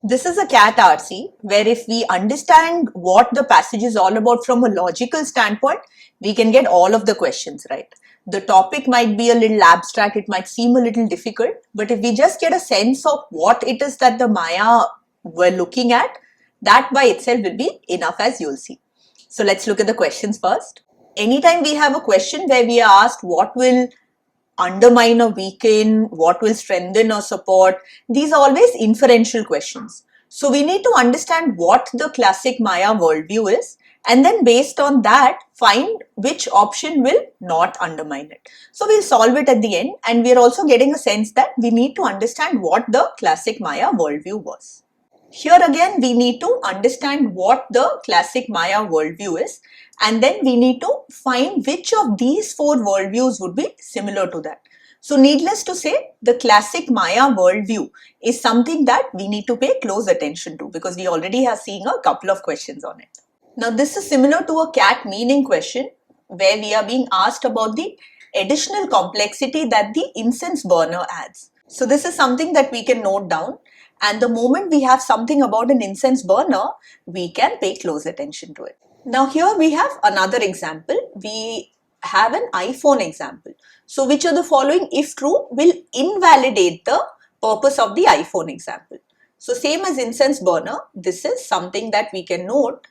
This is a CAT RC where if we understand what the passage is all about from a logical standpoint, we can get all of the questions right. The topic might be a little abstract, it might seem a little difficult, but if we just get a sense of what it is that the Maya were looking at, that by itself will be enough, as you'll see. So let's look at the questions first. Anytime we have a question where we are asked what will undermine or weaken, what will strengthen or support, these are always inferential questions. So we need to understand what the classic Maya worldview is, and then based on that find which option will not undermine it. So we'll solve it at the end, and we're also getting a sense that we need to understand what the classic Maya worldview was. Here again, we need to understand what the classic Maya worldview is, and then we need to find which of these four worldviews would be similar to that. So needless to say, the classic Maya worldview is something that we need to pay close attention to because we already have seen a couple of questions on it. Now this is similar to a CAT meaning question where we are being asked about the additional complexity that the incense burner adds. So this is something that we can note down, and the moment we have something about an incense burner, we can pay close attention to it. Now here we have another example. We have an iPhone example. So which of the following, if true, will invalidate the purpose of the iPhone example? So same as incense burner, this is something that we can note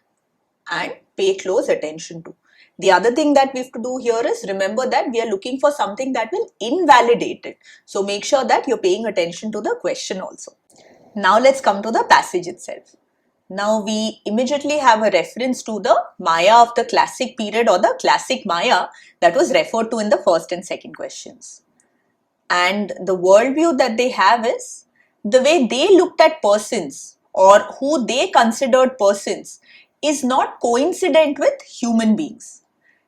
and pay close attention to. The other thing that we have to do here is remember that we are looking for something that will invalidate it. So make sure that you're paying attention to the question also. Now let's come to the passage itself. Now we immediately have a reference to the Maya of the classic period or the classic Maya that was referred to in the first and second questions. And the worldview that they have is the way they looked at persons or who they considered persons is not coincident with human beings.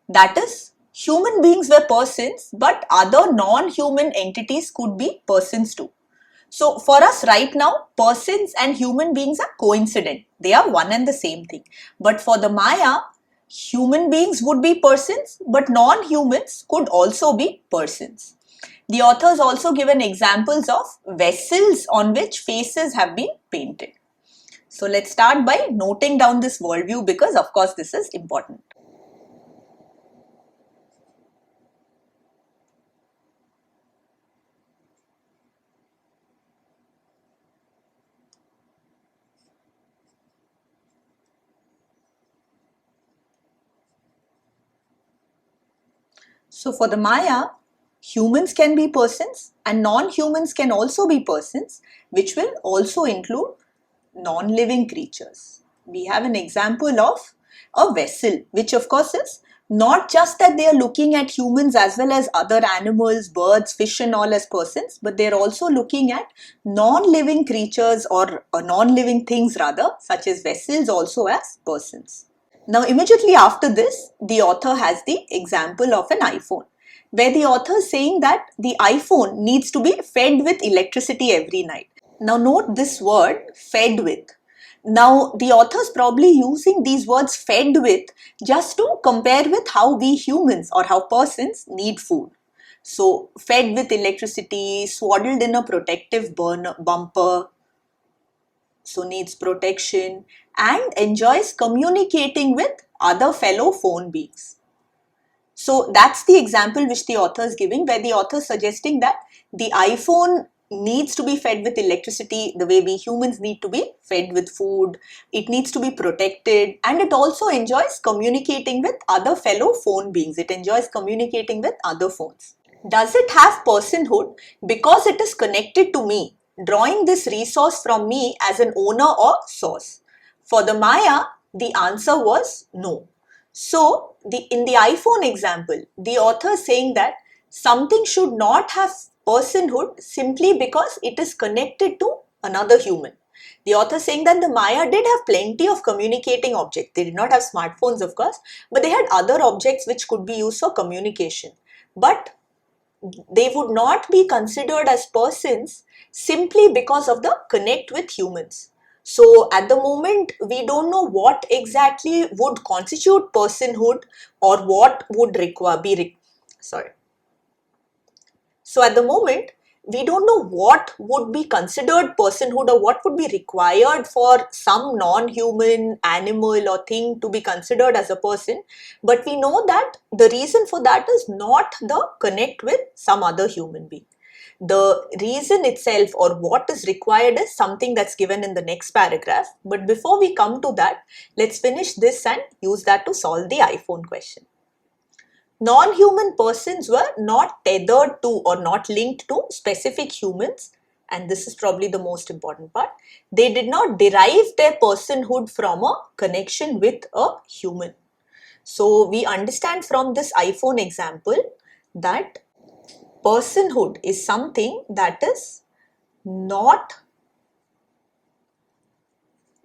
That is, human beings were persons, but other non-human entities could be persons too. So for us right now, persons and human beings are coincident. They are one and the same thing. But for the Maya, human beings would be persons, but non-humans could also be persons. The authors also given examples of vessels on which faces have been painted. So let's start by noting down this worldview because of course this is important. So for the Maya, humans can be persons and non-humans can also be persons, which will also include non-living creatures. We have an example of a vessel, which of course is not just that they are looking at humans as well as other animals, birds, fish and all as persons, but they are also looking at non-living creatures or non-living things rather, such as vessels also as persons. Now immediately after this, the author has the example of an iPhone, where the author is saying that the iPhone needs to be fed with electricity every night. Now note this word, fed with. Now the author is probably using these words fed with just to compare with how we humans or how persons need food. So fed with electricity, swaddled in a protective bumper, so needs protection, and enjoys communicating with other fellow phone beings. So that's the example which the author is giving, where the author is suggesting that the iPhone needs to be fed with electricity the way we humans need to be fed with food. It needs to be protected, and it also enjoys communicating with other fellow phone beings. It enjoys communicating with other phones. Does it have personhood because it is connected to me, drawing this resource from me as an owner or source? For the Maya, the answer was no. So, in the iPhone example, the author is saying that something should not have personhood simply because it is connected to another human. The author is saying that the Maya did have plenty of communicating objects. They did not have smartphones, of course, but they had other objects which could be used for communication. But they would not be considered as persons simply because of the connect with humans. So at the moment, we don't know what exactly would constitute personhood or what would So at the moment, We don't know what would be considered personhood or what would be required for some non-human animal or thing to be considered as a person, but we know that the reason for that is not the connect with some other human being. The reason itself or what is required is something that's given in the next paragraph. But before we come to that, let's finish this and use that to solve the iPhone question. Non-human persons were not tethered to or not linked to specific humans, and this is probably the most important part. They did not derive their personhood from a connection with a human. So we understand from this iPhone example that personhood is something that is not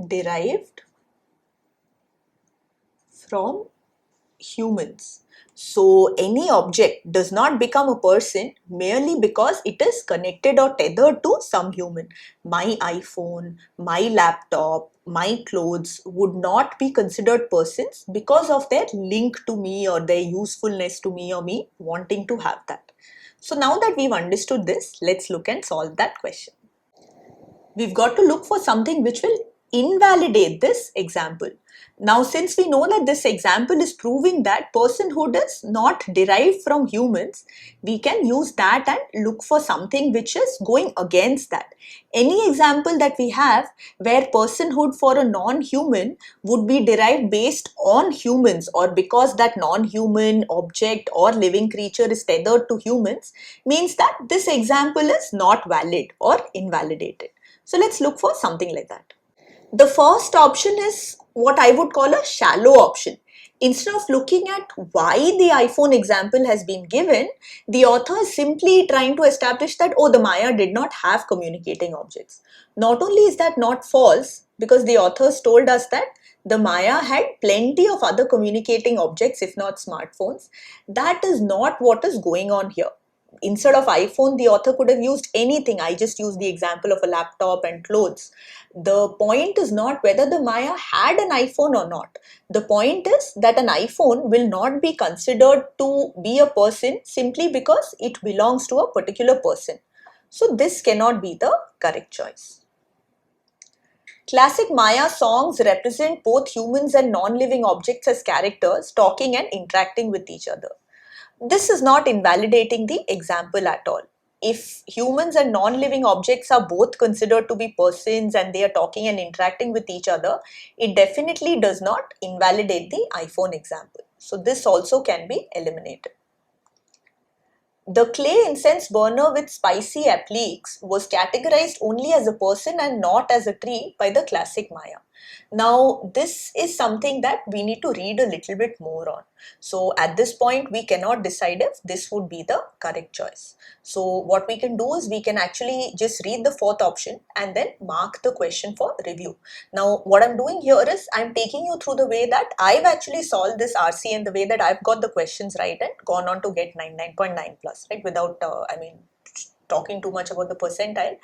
derived from humans. So any object does not become a person merely because it is connected or tethered to some human. My iPhone, my laptop, my clothes would not be considered persons because of their link to me or their usefulness to me or me wanting to have that. So now that we've understood this, let's look and solve that question. We've got to look for something which will invalidate this example. Now, since we know that this example is proving that personhood is not derived from humans, we can use that and look for something which is going against that. Any example that we have where personhood for a non-human would be derived based on humans or because that non-human object or living creature is tethered to humans means that this example is not valid or invalidated. So let's look for something like that. The first option is what I would call a shallow option. Instead of looking at why the iPhone example has been given, the author is simply trying to establish that, oh, the Maya did not have communicating objects. Not only is that not false, because the authors told us that the Maya had plenty of other communicating objects, if not smartphones. That is not what is going on here. Instead of iPhone, the author could have used anything. I just used the example of a laptop and clothes. The point is not whether the Maya had an iPhone or not. The point is that an iPhone will not be considered to be a person simply because it belongs to a particular person. So this cannot be the correct choice. Classic Maya songs represent both humans and non-living objects as characters talking and interacting with each other. This is not invalidating the example at all. If humans and non-living objects are both considered to be persons and they are talking and interacting with each other, it definitely does not invalidate the iPhone example. So this also can be eliminated. The clay incense burner with spicy appliques was categorized only as a person and not as a tree by the classic Maya. Now, this is something that we need to read a little bit more on. So, at this point, we cannot decide if this would be the correct choice. So, what we can do is we can actually just read the fourth option and then mark the question for review. Now, what I'm doing here is I'm taking you through the way that I've actually solved this RC and the way that I've got the questions right and gone on to get 99.9 plus, right? Without, talking too much about the percentile.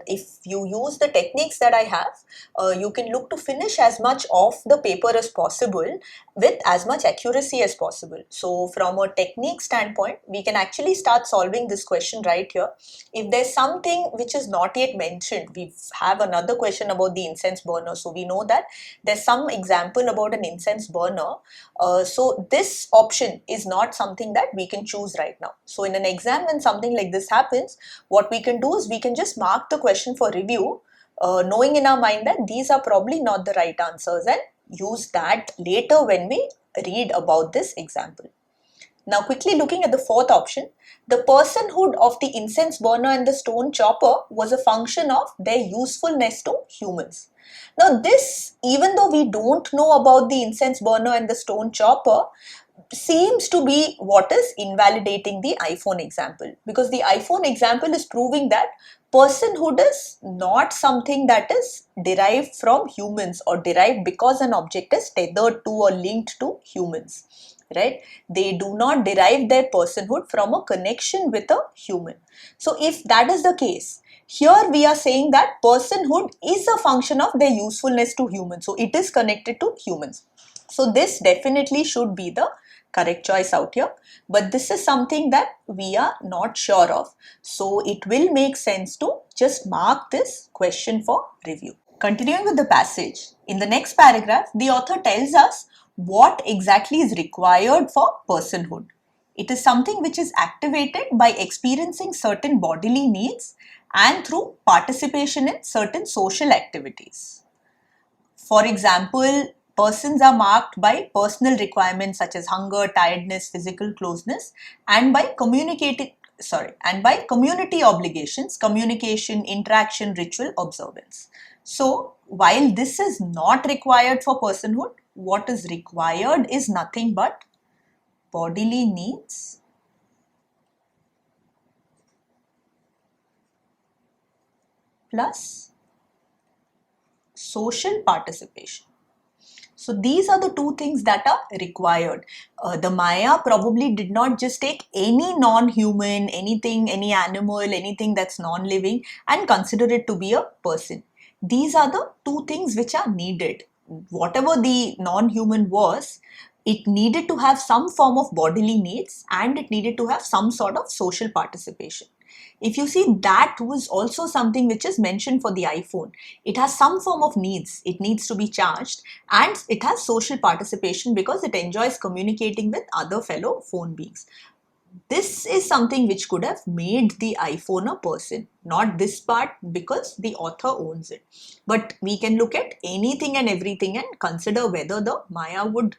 If you use the techniques that I have, you can look to finish as much of the paper as possible with as much accuracy as possible. So from a technique standpoint, we can actually start solving this question right here. If there's something which is not yet mentioned, we have another question about the incense burner. So we know that there's some example about an incense burner. So this option is not something that we can choose right now. So in an exam, when something like this happens, what we can do is we can just mark the question for review, knowing in our mind that these are probably not the right answers and use that later when we read about this example. Now quickly looking at the fourth option, the personhood of the incense burner and the stone chopper was a function of their usefulness to humans. Now this, even though we don't know about the incense burner and the stone chopper, seems to be what is invalidating the iPhone example, because the iPhone example is proving that personhood is not something that is derived from humans or derived because an object is tethered to or linked to humans, right? They do not derive their personhood from a connection with a human. So if that is the case, here we are saying that personhood is a function of their usefulness to humans. So it is connected to humans. So this definitely should be the correct choice out here, but this is something that we are not sure of. So it will make sense to just mark this question for review. Continuing with the passage, in the next paragraph, the author tells us what exactly is required for personhood. It is something which is activated by experiencing certain bodily needs and through participation in certain social activities. For example, persons are marked by personal requirements such as hunger, tiredness, physical closeness, and by community obligations, communication, interaction, ritual, observance. So, while this is not required for personhood, what is required is nothing but bodily needs plus social participation. So these are the two things that are required. The Maya probably did not just take any non-human, anything, any animal, anything that's non-living and consider it to be a person. These are the two things which are needed. Whatever the non-human was, it needed to have some form of bodily needs and it needed to have some sort of social participation. If you see, that was also something which is mentioned for the iPhone. It has some form of needs. It needs to be charged and it has social participation because it enjoys communicating with other fellow phone beings. This is something which could have made the iPhone a person, not this part because the author owns it. But we can look at anything and everything and consider whether the Maya would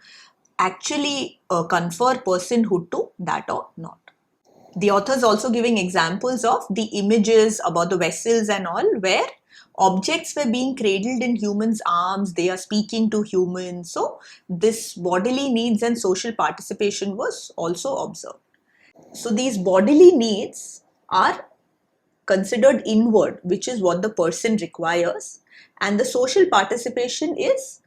actually confer personhood to that or not. The author is also giving examples of the images about the vessels and all where objects were being cradled in humans' arms, they are speaking to humans. So this bodily needs and social participation was also observed. So these bodily needs are considered inward, which is what the person requires, and the social participation is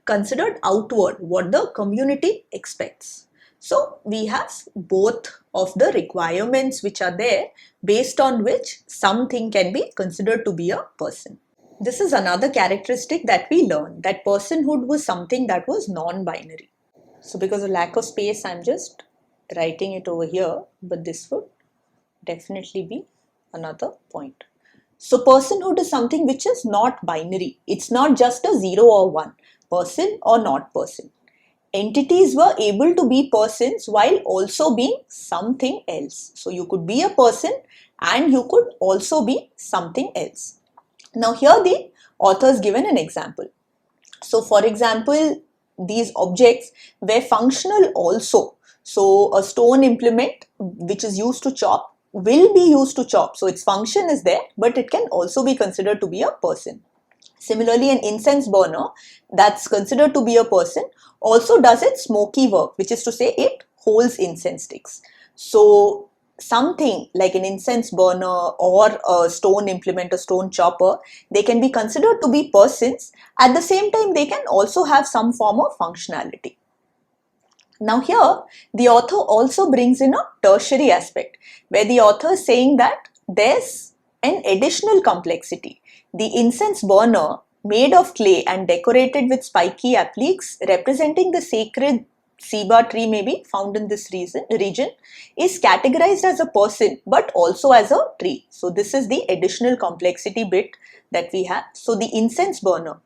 considered outward, what the community expects. So we have both of the requirements which are there based on which something can be considered to be a person. This is another characteristic that we learned, that personhood was something that was non-binary. So because of lack of space, I'm just writing it over here, but this would definitely be another point. So personhood is something which is not binary. It's not just a 0 or 1, person or not person. Entities were able to be persons while also being something else. So you could be a person and you could also be something else. Now here the author has given an example. So for example, these objects were functional also. So a stone implement which is used to chop will be used to chop. So its function is there, but it can also be considered to be a person. Similarly, an incense burner that's considered to be a person also does its smoky work, which is to say it holds incense sticks. So something like an incense burner or a stone implement, a stone chopper, they can be considered to be persons. At the same time, they can also have some form of functionality. Now here, the author also brings in a tertiary aspect, where the author is saying that there's an additional complexity. The incense burner, made of clay and decorated with spiky appliques representing the sacred ceiba tree maybe found in this region, is categorized as a person but also as a tree. So this is the additional complexity bit that we have. So the incense burner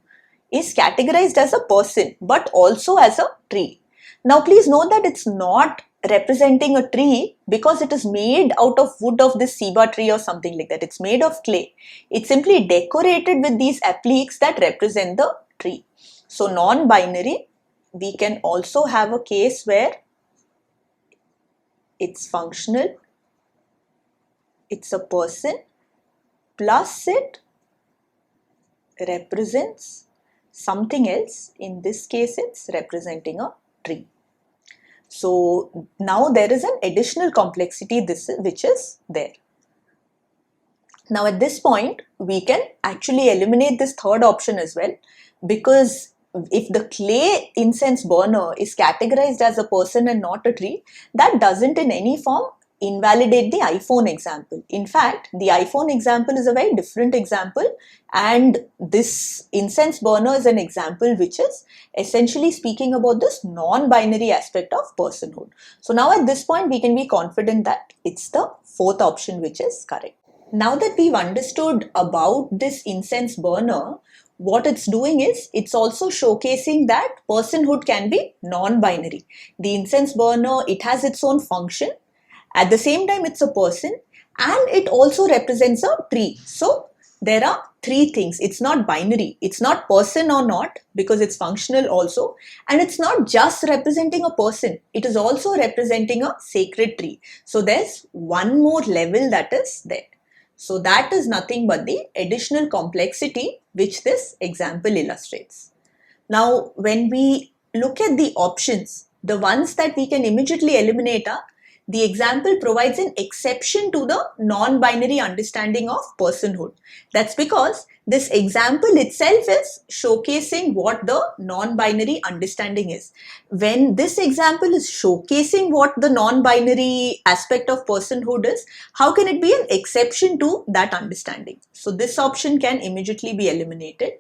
is categorized as a person but also as a tree. Now please note that it's not representing a tree because it is made out of wood of this ceiba tree or something like that. It's made of clay. It's simply decorated with these appliques that represent the tree. So non-binary, we can also have a case where it's functional, it's a person, plus it represents something else. In this case, it's representing a tree. So now there is an additional complexity which is there. Now at this point, we can actually eliminate this third option as well, because if the clay incense burner is categorized as a person and not a tree, that doesn't in any form invalidate the iPhone example. In fact, the iPhone example is a very different example, and this incense burner is an example which is essentially speaking about this non-binary aspect of personhood. So now at this point we can be confident that it's the fourth option which is correct. Now that we've understood about this incense burner, what it's doing is it's also showcasing that personhood can be non-binary. The incense burner, it has its own function. At the same time, it's a person, and it also represents a tree. So there are three things. It's not binary. It's not person or not, because it's functional also. And it's not just representing a person. It is also representing a sacred tree. So there's one more level that is there. So that is nothing but the additional complexity which this example illustrates. Now, when we look at the options, the ones that we can immediately eliminate are, the example provides an exception to the non-binary understanding of personhood. That's because this example itself is showcasing what the non-binary understanding is. When this example is showcasing what the non-binary aspect of personhood is, how can it be an exception to that understanding? So this option can immediately be eliminated.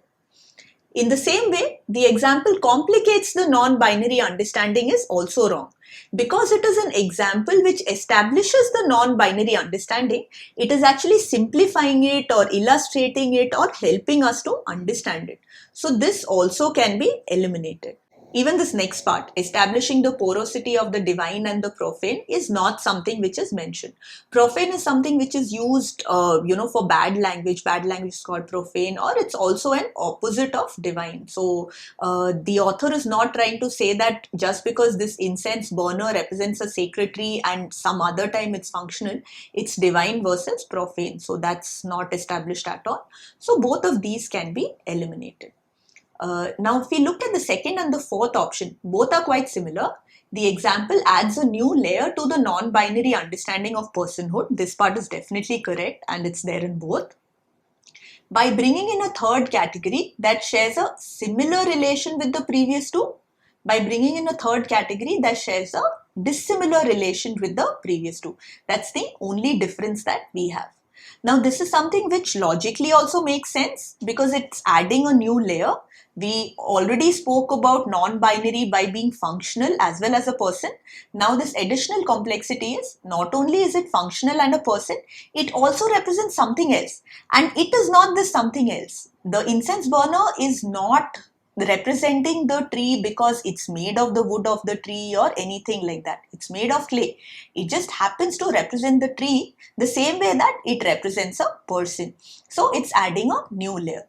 In the same way, the example complicates the non-binary understanding is also wrong. Because it is an example which establishes the non-binary understanding, it is actually simplifying it or illustrating it or helping us to understand it. So this also can be eliminated. Even this next part, establishing the porosity of the divine and the profane, is not something which is mentioned. Profane is something which is used, for bad language. Bad language is called profane, or it's also an opposite of divine. So the author is not trying to say that just because this incense burner represents a sacred tree and some other time it's functional, it's divine versus profane. So that's not established at all. So both of these can be eliminated. Now, if we look at the second and the fourth option, both are quite similar. The example adds a new layer to the non-binary understanding of personhood. This part is definitely correct, and it's there in both. By bringing in a third category that shares a similar relation with the previous two, by bringing in a third category that shares a dissimilar relation with the previous two. That's the only difference that we have. Now, this is something which logically also makes sense because it's adding a new layer. We already spoke about non-binary by being functional as well as a person. Now this additional complexity is not only is it functional and a person, it also represents something else. And it is not this something else. The incense burner is not representing the tree because it's made of the wood of the tree or anything like that. It's made of clay. It just happens to represent the tree the same way that it represents a person. So it's adding a new layer.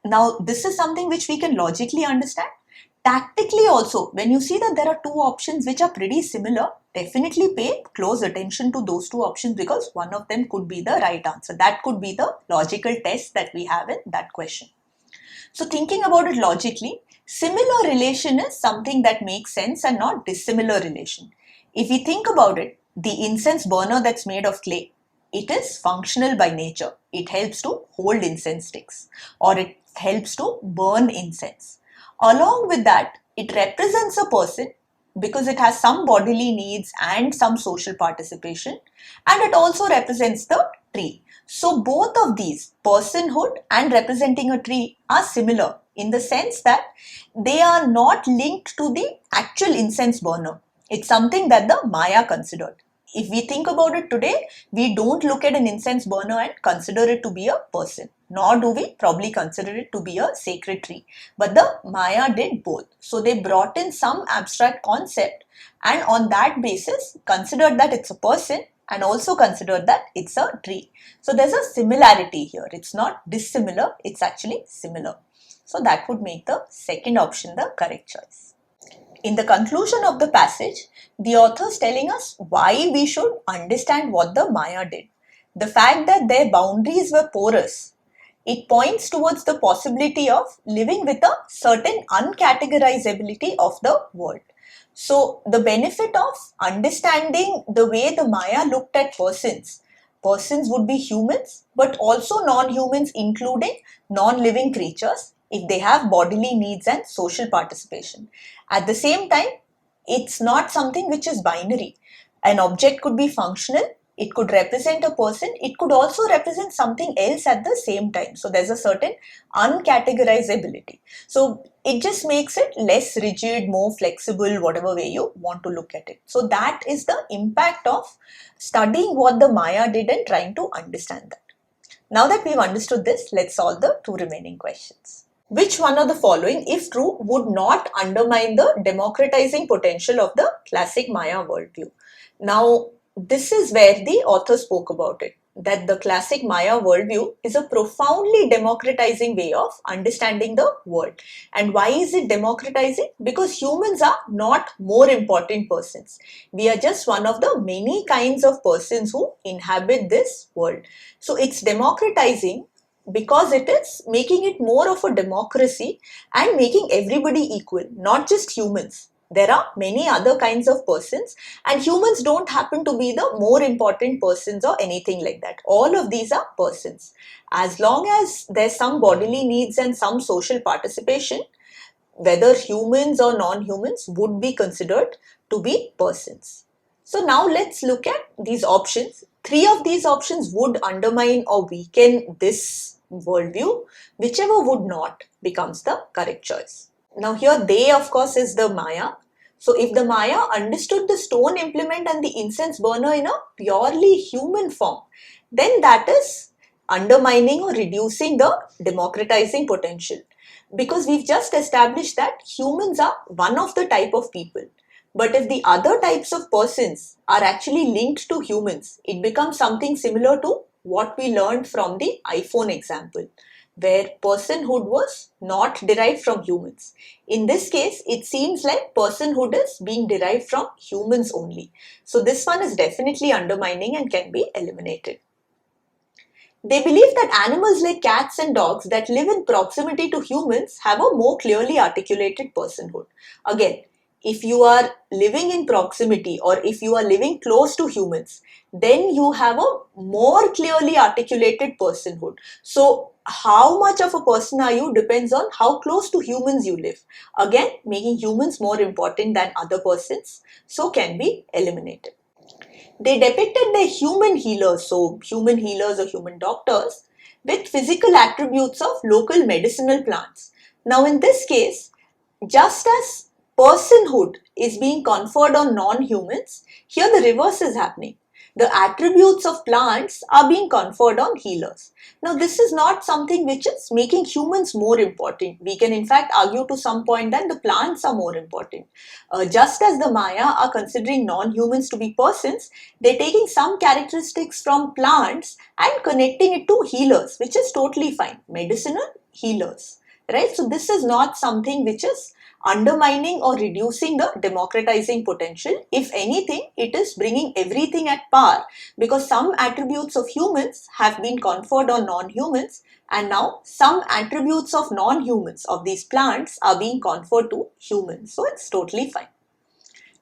Now, this is something which we can logically understand. Tactically also, when you see that there are two options which are pretty similar, definitely pay close attention to those two options because one of them could be the right answer. That could be the logical test that we have in that question. So thinking about it logically, similar relation is something that makes sense and not dissimilar relation. If we think about it, the incense burner that's made of clay, it is functional by nature. It helps to hold incense sticks or it helps to burn incense. Along with that, it represents a person because it has some bodily needs and some social participation, and it also represents the tree. So both of these, personhood and representing a tree, are similar in the sense that they are not linked to the actual incense burner. It's something that the Maya considered. If we think about it today, we don't look at an incense burner and consider it to be a person, nor do we probably consider it to be a sacred tree. But the Maya did both. So they brought in some abstract concept and on that basis considered that it's a person and also considered that it's a tree. So there's a similarity here. It's not dissimilar, it's actually similar. So that would make the second option the correct choice. In the conclusion of the passage, the author is telling us why we should understand what the Maya did. The fact that their boundaries were porous, it points towards the possibility of living with a certain uncategorizability of the world. So the benefit of understanding the way the Maya looked at persons would be humans, but also non-humans, including non-living creatures, if they have bodily needs and social participation. At the same time, it's not something which is binary. An object could be functional, it could represent a person, it could also represent something else at the same time. So there's a certain uncategorizability. So it just makes it less rigid, more flexible, whatever way you want to look at it. So that is the impact of studying what the Maya did and trying to understand that. Now that we've understood this, let's solve the two remaining questions. Which one of the following, if true, would not undermine the democratizing potential of the classic Maya worldview? Now, this is where the author spoke about it, that the classic Maya worldview is a profoundly democratizing way of understanding the world. And why is it democratizing? Because humans are not more important persons. We are just one of the many kinds of persons who inhabit this world. So it's democratizing because it is making it more of a democracy and making everybody equal, not just humans. There are many other kinds of persons, and humans don't happen to be the more important persons or anything like that. All of these are persons. As long as there's some bodily needs and some social participation, whether humans or non-humans would be considered to be persons. So now let's look at these options. Three of these options would undermine or weaken this worldview. Whichever would not becomes the correct choice. Now here they, of course, is the Maya. So if the Maya understood the stone implement and the incense burner in a purely human form, then that is undermining or reducing the democratizing potential. Because we've just established that humans are one of the type of people. But if the other types of persons are actually linked to humans, it becomes something similar to what we learned from the iPhone example, where personhood was not derived from humans. In this case, it seems like personhood is being derived from humans only. So this one is definitely undermining and can be eliminated. They believe that animals like cats and dogs that live in proximity to humans have a more clearly articulated personhood. Again, if you are living in proximity or if you are living close to humans, then you have a more clearly articulated personhood. So how much of a person are you depends on how close to humans you live. Again, making humans more important than other persons, so can be eliminated. They depicted their human healers, so human healers or human doctors, with physical attributes of local medicinal plants. Now in this case, just as personhood is being conferred on non-humans, here the reverse is happening. The attributes of plants are being conferred on healers. Now this is not something which is making humans more important. We can in fact argue to some point that the plants are more important. Just as the Maya are considering non-humans to be persons, they're taking some characteristics from plants and connecting it to healers, which is totally fine. Medicinal healers, right? So this is not something which is undermining or reducing the democratizing potential. If anything, it is bringing everything at par, because some attributes of humans have been conferred on non-humans, and now some attributes of non-humans, of these plants, are being conferred to humans. So it's totally fine.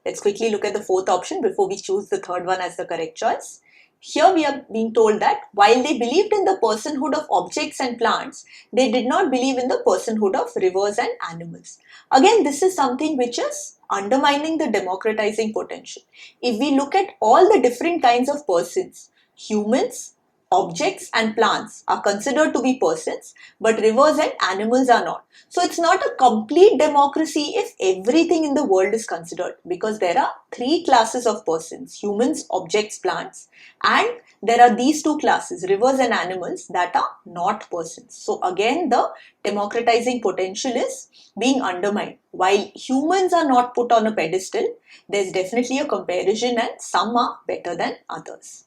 Let's quickly look at the fourth option before we choose the third one as the correct choice. Here we are being told that while they believed in the personhood of objects and plants, they did not believe in the personhood of rivers and animals. Again, this is something which is undermining the democratizing potential. If we look at all the different kinds of persons, humans, objects and plants are considered to be persons, but rivers and animals are not. So it's not a complete democracy if everything in the world is considered, because there are three classes of persons: humans, objects, plants, and there are these two classes, rivers and animals, that are not persons. So again, the democratizing potential is being undermined. While humans are not put on a pedestal, there's definitely a comparison and some are better than others.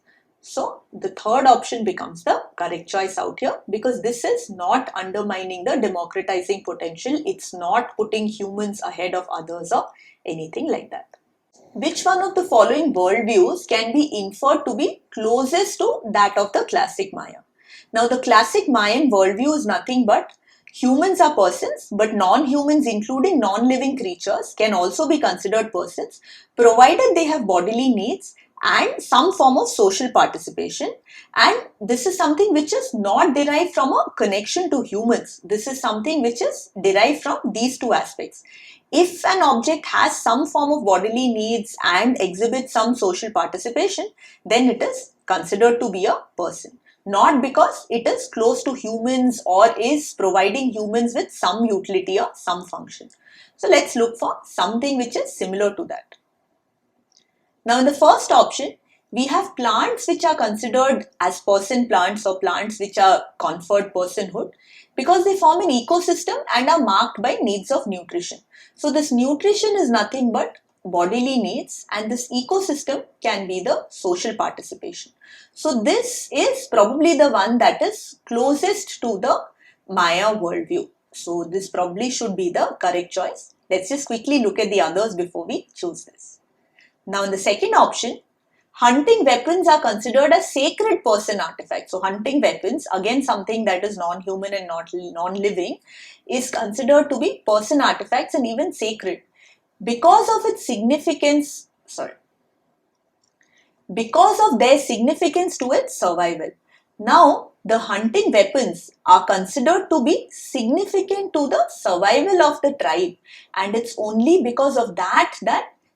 So the third option becomes the correct choice out here, because this is not undermining the democratizing potential. It's not putting humans ahead of others or anything like that. Which one of the following worldviews can be inferred to be closest to that of the classic Maya? Now the classic Mayan worldview is nothing but humans are persons, but non-humans, including non-living creatures, can also be considered persons, provided they have bodily needs and some form of social participation. And this is something which is not derived from a connection to humans. This is something which is derived from these two aspects. If an object has some form of bodily needs and exhibits some social participation, then it is considered to be a person. Not because it is close to humans or is providing humans with some utility or some function. So let's look for something which is similar to that. Now in the first option, we have plants which are considered as person plants or plants which are conferred personhood because they form an ecosystem and are marked by needs of nutrition. So this nutrition is nothing but bodily needs, and this ecosystem can be the social participation. So this is probably the one that is closest to the Maya worldview. So this probably should be the correct choice. Let's just quickly look at the others before we choose this. Now in the second option, hunting weapons are considered as sacred person artifacts. So hunting weapons, again something that is non-human and not non-living, is considered to be person artifacts and even sacred because of its significance, because of their significance to its survival. Now, the hunting weapons are considered to be significant to the survival of the tribe, and it's only because of that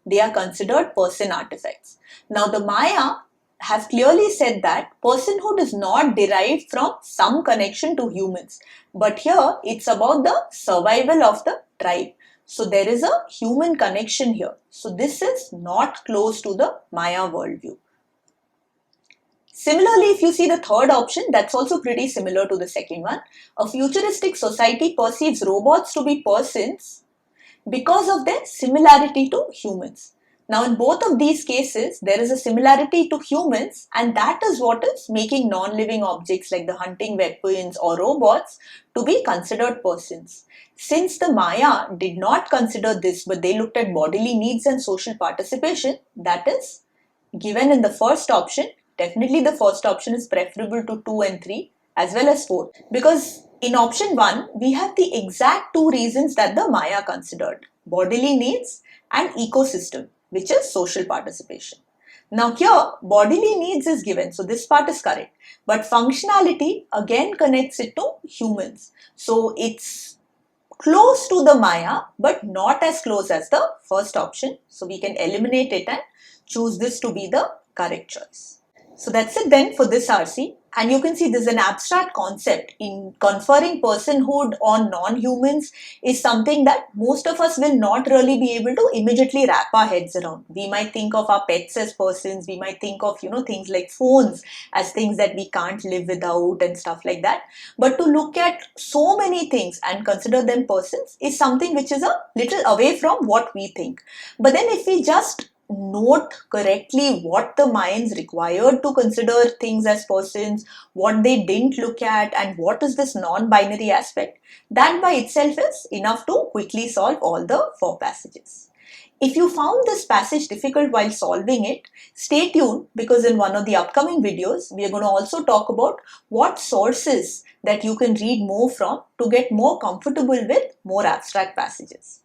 they are considered person artifacts. Now, the Maya have clearly said that personhood is not derived from some connection to humans, but here it's about the survival of the tribe. So there is a human connection here. So this is not close to the Maya worldview. Similarly, if you see the third option, that's also pretty similar to the second one. A futuristic society perceives robots to be persons because of their similarity to humans. Now, in both of these cases, there is a similarity to humans, and that is what is making non-living objects like the hunting weapons or robots to be considered persons. Since the Maya did not consider this, but they looked at bodily needs and social participation, that is given in the first option. Definitely the first option is preferable to 2 and 3 as well as 4, because in option 1, we have the exact two reasons that the Maya considered: bodily needs and ecosystem, which is social participation. Now here, bodily needs is given, so this part is correct. But functionality again connects it to humans. So it's close to the Maya, but not as close as the first option. So we can eliminate it and choose this to be the correct choice. So that's it then for this RC. And you can see this is an abstract concept. In conferring personhood on non-humans is something that most of us will not really be able to immediately wrap our heads around. We might think of our pets as persons. We might think of, things like phones as things that we can't live without and stuff like that. But to look at so many things and consider them persons is something which is a little away from what we think. But then if we just note correctly what the Mayans required to consider things as persons, what they didn't look at, and what is this non-binary aspect, that by itself is enough to quickly solve all the 4 passages. If you found this passage difficult while solving it, stay tuned, because in one of the upcoming videos, we are going to also talk about what sources that you can read more from to get more comfortable with more abstract passages.